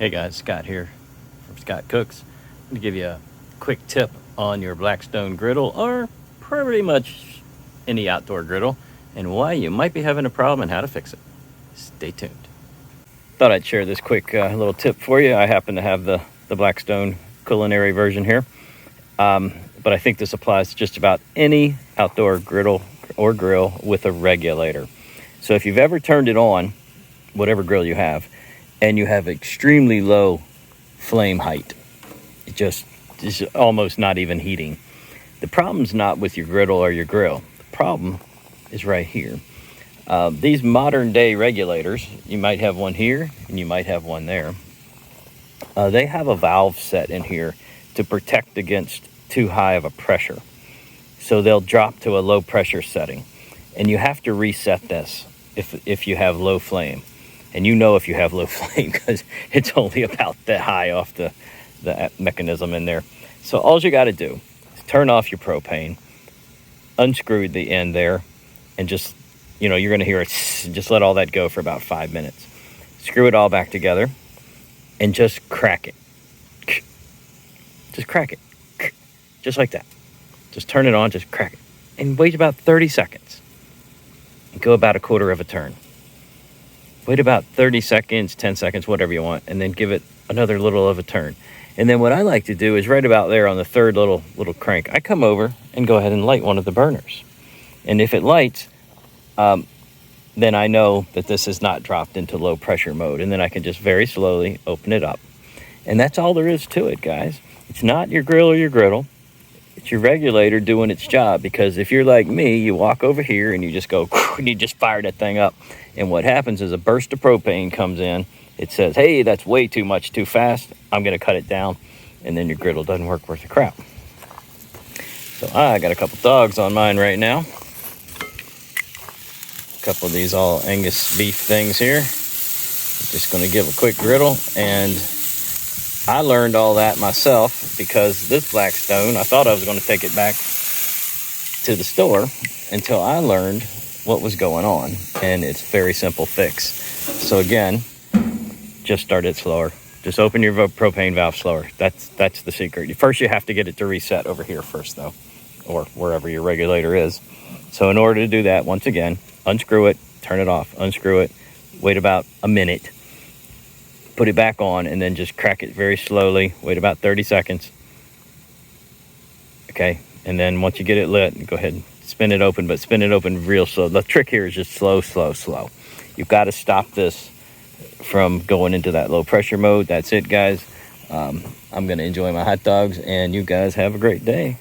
Hey guys, Scott here from Scott Cooks. I'm going to give you a quick tip on your Blackstone griddle, or pretty much any outdoor griddle, and why you might be having a problem and how to fix it. Stay tuned. Thought I'd share this quick little tip for you. I happen to have the Blackstone culinary version here, but I think this applies to just about any outdoor griddle or grill with a regulator. So if you've ever turned it on, whatever grill you have, and you have extremely low flame height, it just is almost not even heating. The problem's not with your griddle or your grill. The problem is right here. These modern day regulators, you might have one here and you might have one there. They have a valve set in here to protect against too high of a pressure. So they'll drop to a low pressure setting, and you have to reset this if you have low flame. And you know if you have low flame because it's only about that high off the mechanism in there. So all you got to do is turn off your propane, unscrew the end there, and just, you're going to hear it, just let all that go for about 5 minutes. Screw it all back together and just crack it. Just crack it. Just like that. Just turn it on, just crack it. And wait about 30 seconds. And go about a quarter of a turn. Wait about 30 seconds, 10 seconds, whatever you want, and then give it another little of a turn. And then what I like to do is right about there on the third little crank, I come over and go ahead and light one of the burners. And if it lights, then I know that this is not dropped into low pressure mode. And then I can just very slowly open it up. And that's all there is to it, guys. It's not your grill or your griddle. It's your regulator doing its job, because if you're like me, you walk over here and you just go, and you just fire that thing up. And what happens is a burst of propane comes in. It says, hey, that's way too much, too fast. I'm going to cut it down. And then your griddle doesn't work worth a crap. So I got a couple dogs on mine right now. A couple of these all Angus beef things here. Just going to give a quick griddle. And I learned all that myself because this Blackstone, I thought I was going to take it back to the store until I learned what was going on. And it's a very simple fix. So again, just start it slower. Just open your propane valve slower. That's the secret. First, you have to get it to reset over here first, though, or wherever your regulator is. So in order to do that, once again, unscrew it, turn it off, unscrew it, wait about a minute, put it back on, and then just crack it very slowly. Wait about 30 seconds. Okay, and then once you get it lit, go ahead and spin it open, but spin it open real slow. The trick here is just slow, slow, slow. You've got to stop this from going into that low pressure mode. That's it, guys. I'm going to enjoy my hot dogs, and you guys have a great day.